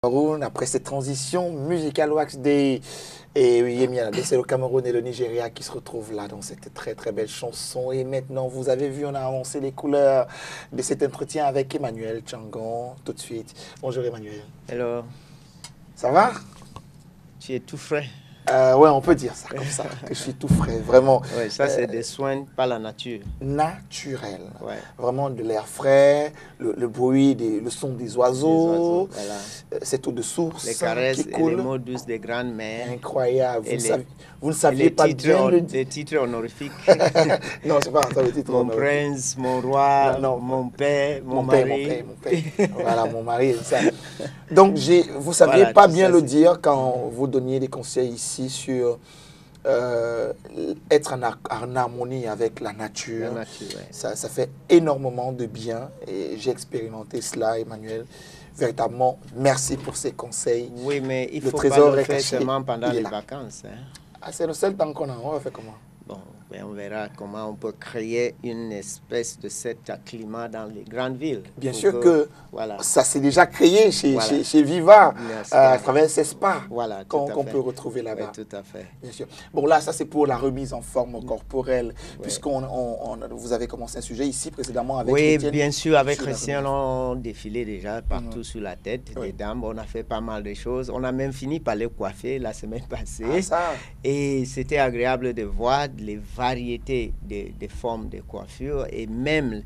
Cameroun, après cette transition musicale Wax Day, et Yemi Alade, c'est le Cameroun et le Nigeria qui se retrouvent là dans cette très très belle chanson. Et maintenant, vous avez vu, on a avancé les couleurs de cet entretien avec Emmanuel Tchangon tout de suite. Bonjour Emmanuel. Hello. Ça va? Tu es tout frais. Ouais, on peut dire ça comme ça, que je suis tout frais, vraiment. Ouais, ça c'est des soins par la nature. Naturel. Ouais. Vraiment de l'air frais, le bruit, le son des oiseaux, voilà. cette eau de source les caresses qui coule. et les mots douces des grandes mères. Incroyable. Vous ne et saviez les pas titres, bien le les titres honorifiques. Non, c'est pas ça le titre Mon honorifique. prince, mon roi, Non, mon père, mon père, mari. mon père. Voilà, mon mari. Ça. Donc, vous ne saviez Voilà, pas tout bien ça, le dire quand vous donniez des conseils ici sur être en harmonie avec la nature. La nature, ouais. Ça fait énormément de bien et j'ai expérimenté cela, Emmanuel. Véritablement, merci pour ces conseils. Oui, mais il Le faut trésor pas le est faire caché, seulement pendant il est les là. vacances. Hein. Ah, c'est le seul temps qu'on a. On va faire comment? Bon, ben on verra comment on peut créer une espèce de cet climat dans les grandes villes. Bien sûr que voilà. ça s'est déjà créé chez, Voilà. chez Viva, à Bien travers ces spas voilà, qu'on peut retrouver là-bas. Oui, tout à fait. Bien sûr. Bon, là, ça c'est pour la remise en forme corporelle, Oui. puisqu'on vous avez commencé un sujet ici précédemment avec Oui, Étienne, bien sûr, avec sur la Christian, on défilait déjà partout sur la tête Oui. des dames. On a fait pas mal de choses. On a même fini par les coiffer la semaine passée. Ah, ça. Et c'était agréable de voir les variétés des formes de coiffure et même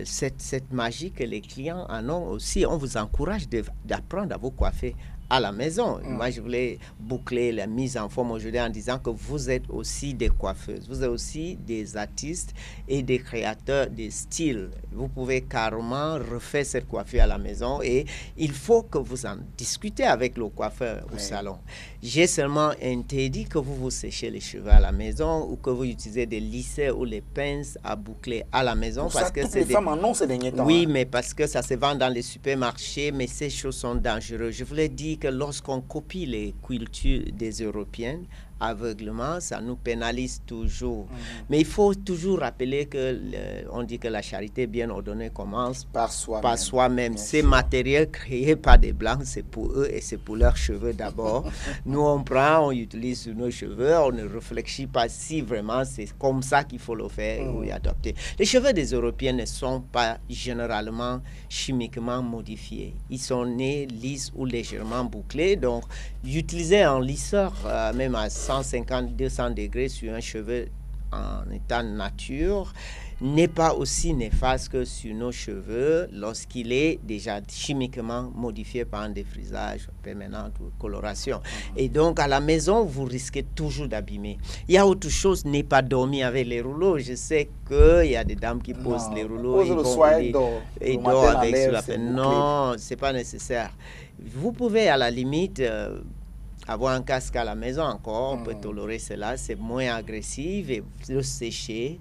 cette magie que les clients en ont aussi. On vous encourage d'apprendre à vous coiffer à la maison. Moi, je voulais boucler la mise en forme aujourd'hui en disant que vous êtes aussi des coiffeuses, vous êtes aussi des artistes et des créateurs de styles. Vous pouvez carrément refaire cette coiffure à la maison et il faut que vous en discutez avec le coiffeur au salon. J'ai seulement interdit que vous vous séchez les cheveux à la maison ou que vous utilisez des lisseurs ou les pinces à boucler à la maison. Pour parce ça, que toutes les femmes en ont ces derniers temps. Oui, hein. mais parce que ça se vend dans les supermarchés, mais ces choses sont dangereuses. Je voulais dire que lorsqu'on copie les cultures des Européennes, aveuglement, ça nous pénalise toujours. Mais il faut toujours rappeler que on dit que la charité bien ordonnée commence Par soi-même. Ces sûr. matériels créés par des blancs, c'est pour eux et c'est pour leurs cheveux d'abord. Nous, on prend, on utilise sur nos cheveux, on ne réfléchit pas si vraiment c'est comme ça qu'il faut le faire ou y adopter. Les cheveux des Européens ne sont pas généralement chimiquement modifiés. Ils sont nés lisses ou légèrement bouclés. Donc, utiliser un lisseur, même à 150-200 degrés sur un cheveu en état nature, n'est pas aussi néfaste que sur nos cheveux lorsqu'il est déjà chimiquement modifié par un défrisage permanent ou coloration. Et donc, à la maison, vous risquez toujours d'abîmer. Il y a autre chose, n'est pas dormir avec les rouleaux. Je sais qu'il y a des dames qui posent les rouleaux et dorment avec sur la peine. Non, ce n'est pas nécessaire. Vous pouvez à la limite avoir un casque à la maison encore, on peut tolérer cela, c'est moins agressif et le sécher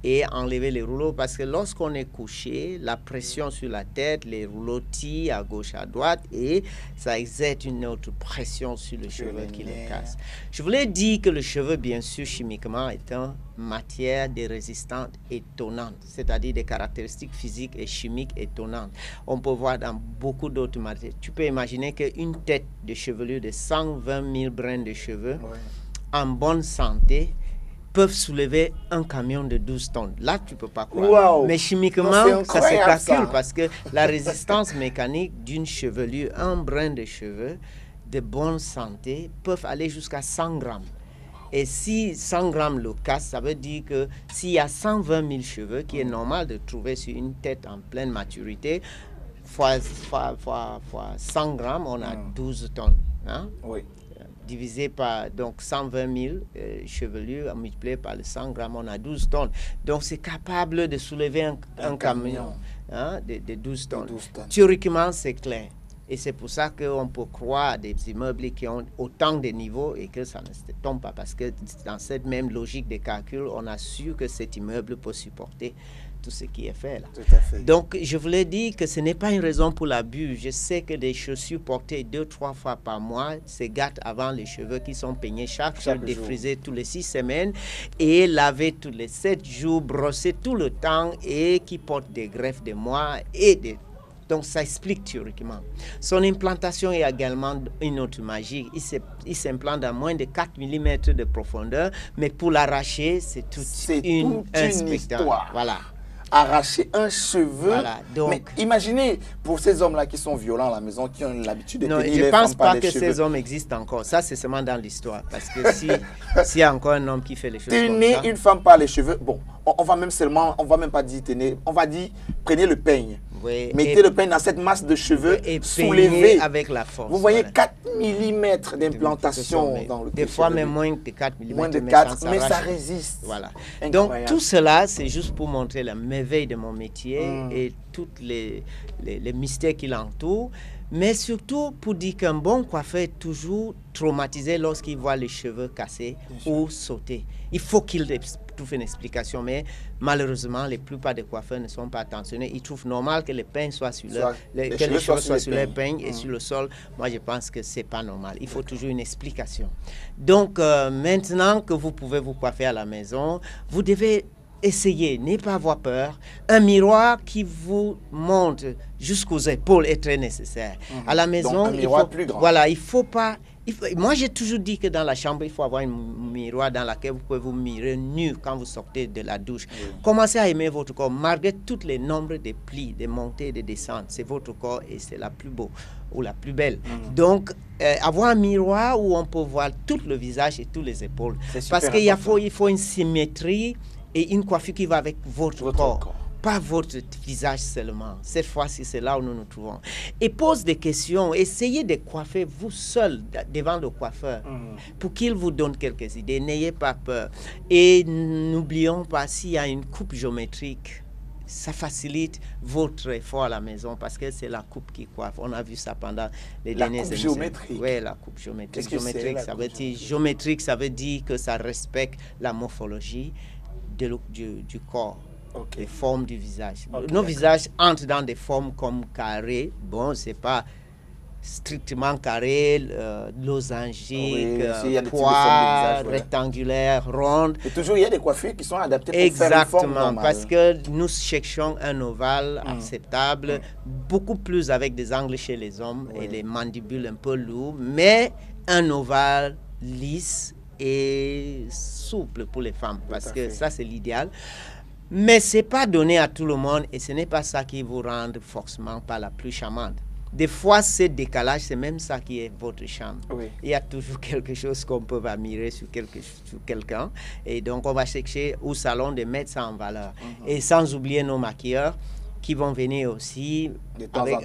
et enlever les rouleaux parce que lorsqu'on est couché, la pression sur la tête, les rouleaux tirent à gauche, à droite et ça exerce une autre pression sur le cheveu qui les casse. Je voulais dire que le cheveu, bien sûr, chimiquement, est une matière de résistance étonnante, c'est-à-dire des caractéristiques physiques et chimiques étonnantes. On peut voir dans beaucoup d'autres matières. Tu peux imaginer qu'une tête de chevelure de 120 000 brins de cheveux en bonne santé peuvent soulever un camion de 12 tonnes. Là, tu ne peux pas croire. Wow. Mais chimiquement, ça se calcule parce que la résistance mécanique d'une chevelure, un brin de cheveux de bonne santé, peuvent aller jusqu'à 100 grammes. Et si 100 grammes le casse, ça veut dire que s'il y a 120 000 cheveux, qui est normal de trouver sur une tête en pleine maturité, fois 100 grammes, on a 12 tonnes. Hein? Oui. Divisé par donc 120 000 chevelures multiplié par les 100 grammes, on a 12 tonnes. Donc c'est capable de soulever un camion hein, de 12 tonnes. Théoriquement, c'est clair. Et c'est pour ça qu'on peut croire des immeubles qui ont autant de niveaux et que ça ne se tombe pas. Parce que dans cette même logique de calcul, on a su que cet immeuble peut supporter tout ce qui est fait là. Tout à fait. Donc, je voulais dire que ce n'est pas une raison pour l'abus. Je sais que des chaussures portées 2-3 fois par mois se gâtent avant les cheveux qui sont peignés chaque jour, défrisés tous les 6 semaines et lavés tous les 7 jours, brossés tout le temps et qui portent des greffes de mois et des Donc, ça explique théoriquement. Son implantation est également une autre magie. Il s'implante à moins de 4 mm de profondeur, mais pour l'arracher, c'est toute une histoire. Voilà. Arracher un cheveu. Voilà, donc, mais imaginez, pour ces hommes-là qui sont violents à la maison, qui ont l'habitude de tenir les femmes par les cheveux. Je ne pense pas que ces hommes existent encore. Ça, c'est seulement dans l'histoire. Parce que s'il y a encore un homme qui fait les choses comme ça... une femme par les cheveux, bon, on va même pas dire tenir, on va dire prenez le peigne. Oui, mettez le peigne dans cette masse de cheveux, et soulevez avec la force. Vous voyez 4 mm d'implantation dans le des fois même moins de 4 mm. Moins de 4, mais ça résiste. Voilà. Incroyable. Donc tout cela, c'est juste pour montrer la merveille de mon métier et tous les mystères qui l'entourent. Mais surtout pour dire qu'un bon coiffeur est toujours traumatisé lorsqu'il voit les cheveux cassés ou sauter. Il faut qu'il trouve une explication, mais malheureusement, la plupart des coiffeurs ne sont pas attentionnés. Ils trouvent normal que les peignes soient sur les cheveux soient sur les peignes et sur le sol. Moi, je pense que c'est pas normal. Il faut toujours une explication. Donc, maintenant que vous pouvez vous coiffer à la maison, vous devez essayez, n'ayez pas avoir peur. Un miroir qui vous monte jusqu'aux épaules est très nécessaire. À la maison, donc, un miroir plus grand. Voilà, il faut pas... moi, j'ai toujours dit que dans la chambre, il faut avoir un miroir dans lequel vous pouvez vous mirer nu quand vous sortez de la douche. Commencez à aimer votre corps, malgré tous les nombres de plis, de montées et de descentes. C'est votre corps et c'est la plus beau ou la plus belle. Donc, avoir un miroir où on peut voir tout le visage et toutes les épaules. Parce qu'il faut une symétrie et une coiffure qui va avec votre corps. Pas votre visage seulement. Cette fois-ci, c'est là où nous nous trouvons. Et pose des questions. Essayez de coiffer vous seul devant le coiffeur pour qu'il vous donne quelques idées. N'ayez pas peur. Et n'oublions pas, s'il y a une coupe géométrique, ça facilite votre effort à la maison parce que c'est la coupe qui coiffe. On a vu ça pendant les dernières années. La coupe géométrique. Oui, la coupe géométrique. Géométrique, géométrique, ça veut dire que ça respecte la morphologie du corps. Les formes du visage. Nos visages entrent dans des formes comme carré. Bon, c'est pas strictement carré, losangique, poire, rectangulaire, ronde. Et toujours, il y a des coiffures qui sont adaptées pour exactement, faire une forme normale. parce que nous cherchons un ovale acceptable, beaucoup plus avec des angles chez les hommes et les mandibules un peu lourds, mais un ovale lisse et souple pour les femmes, parce que ça, c'est l'idéal. Mais ce n'est pas donné à tout le monde et ce n'est pas ça qui vous rend forcément pas la plus charmante. Des fois, ce décalage, c'est même ça qui est votre charme. Il y a toujours quelque chose qu'on peut admirer sur quelqu'un. Et donc, on va chercher au salon de mettre ça en valeur. Et sans oublier nos maquilleurs qui vont venir aussi avec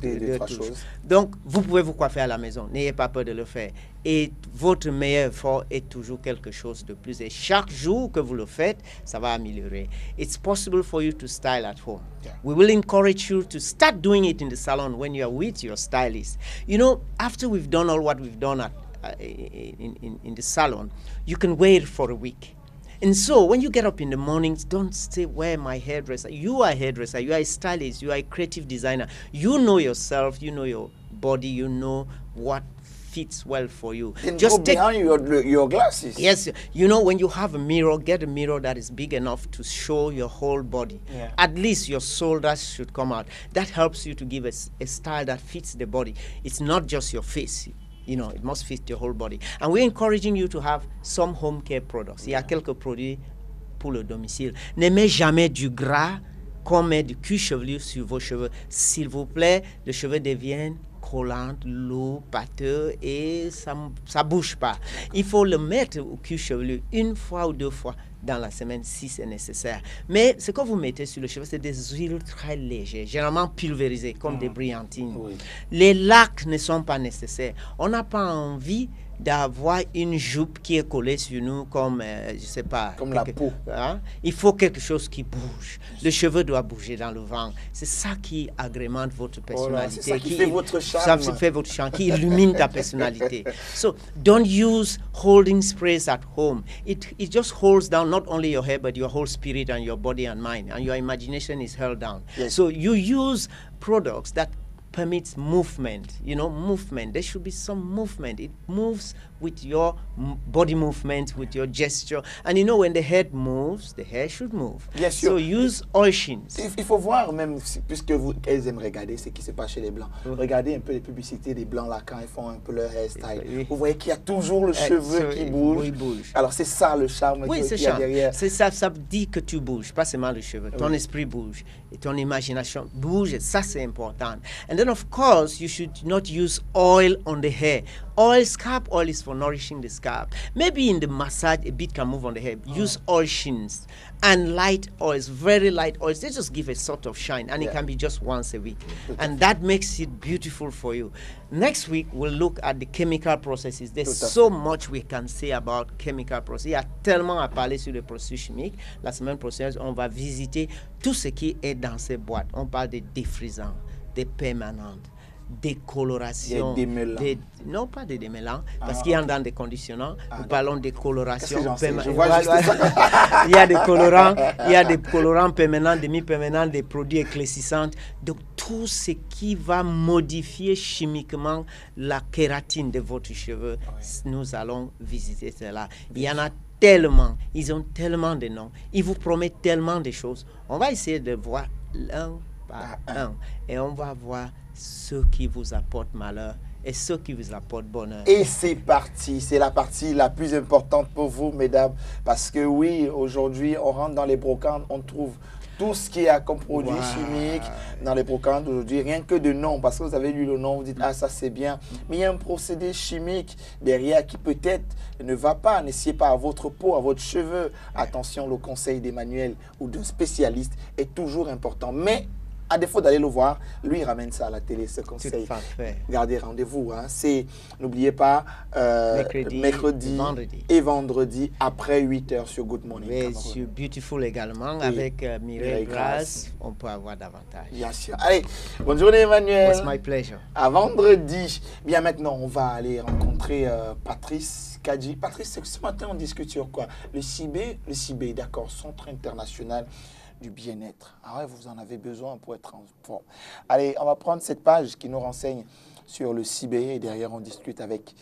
deux choses. Donc, vous pouvez vous coiffer à la maison. N'ayez pas peur de le faire. Et votre meilleur effort est toujours quelque chose de plus. Et chaque jour que vous le faites, ça va améliorer. It's possible for you to style at home. We will encourage you to start doing it in the salon when you are with your stylist. You know, after we've done all what we've done in the salon, you can wait for a week. And so, when you get up in the mornings, don't say, where my hairdresser? You are a hairdresser, you are a stylist, you are a creative designer. You know yourself, you know your body, you know what fits well for you. And just take behind your glasses. Yes, you know, when you have a mirror, get a mirror that is big enough to show your whole body. At least your shoulders should come out. That helps you to give a style that fits the body. It's not just your face. You know, it must fit your whole body. And we're encouraging you to have some home care products. Il y a quelques produits pour le domicile. Ne jamais du gras qu'on met du cuir chevelu sur vos cheveux. S'il vous plaît, les cheveux deviennent collants, lourds, pâteux et ça ne bouge pas. Il faut le mettre au cuir chevelu une fois ou deux fois dans la semaine si c'est nécessaire. Mais ce que vous mettez sur le cheveu, c'est des huiles très légères, généralement pulvérisées, comme des brillantines. Les lacs ne sont pas nécessaires. On n'a pas envie d'avoir une jupe qui est collée sur nous comme, je sais pas... Comme la peau. Hein? Il faut quelque chose qui bouge. Le cheveu doit bouger dans le vent. C'est ça qui agrémente votre personnalité. C'est ça qui fait votre charme. Ça fait votre charme, qui illumine ta personnalité. So, don't use holding sprays at home. It just holds down not only your hair, but your whole spirit and your body and mind. And your imagination is held down. So you use products that permits movement, you know, movement. There should be some movement. It moves with your body movement, with your gesture. And you know, when the head moves, the hair should move. Bien sûr. So use oil shins. Il faut voir même, puisque elles aiment regarder ce qui se passe chez les Blancs. Regardez un peu les publicités des Blancs là, quand ils font un peu leur hairstyle. Oui. Vous voyez qu'il y a toujours le cheveu qui bouge. Oui, bouge. Alors c'est ça le charme Oui, qu'il y a derrière. C'est ça, ça dit que tu bouges, pas seulement le cheveu. Ton esprit bouge et ton imagination bouge. Et ça, c'est important. And then, of course, you should not use oil on the hair. Oil, scalp oil is for nourishing the scalp. Maybe in the massage, a bit can move on the hair. Use oil shins and light oils, very light oils. They just give a sort of shine, and it can be just once a week. And that makes it beautiful for you. Next week, we'll look at the chemical processes. There's so much we can say about chemical processes. Il y a tellement à parler sur les processus chimiques. La semaine prochaine, on va visiter tout ce qui est dans ces boîtes. On parle des défrisants, des permanentes, des colorations, non pas des démêlants, parce qu'il y a dans des conditionnants. Nous parlons des colorations permanentes. Il y a des colorants permanents, demi-permanents, des produits éclaircissants. Donc tout ce qui va modifier chimiquement la kératine de votre cheveu, nous allons visiter cela. Il y en a tellement, ils ont tellement de noms, ils vous promettent tellement de choses. On va essayer de voir un par un et on va voir ceux qui vous apportent malheur et ceux qui vous apportent bonheur. Et c'est parti, c'est la partie la plus importante pour vous, mesdames, parce que oui, aujourd'hui, on rentre dans les brocantes, on trouve tout ce qui est comme produit chimique dans les brocantes aujourd'hui, rien que de nom, parce que vous avez lu le nom, vous dites, ah, ça c'est bien, mais il y a un procédé chimique derrière qui peut-être ne va pas, n'essayez pas à votre peau, à votre cheveu. Attention, le conseil d'Emmanuel ou d'un spécialiste est toujours important, mais à défaut d'aller le voir, lui il ramène ça à la télé, ce conseil. Gardez rendez-vous. Hein. C'est, n'oubliez pas, mercredi et vendredi après 8h sur Good Morning. Et sur Beautiful également, avec Mireille Grasse, on peut avoir davantage. Bien sûr. Allez, bonne journée Emmanuel. It's my pleasure. À vendredi. Bien maintenant, on va aller rencontrer Patrice Kadji. Patrice, ce matin on discute sur quoi? Le CIB, d'accord, Centre international du bien-être. Ah ouais, vous en avez besoin pour être en forme. Allez, on va prendre cette page qui nous renseigne sur le CIB et derrière on discute avec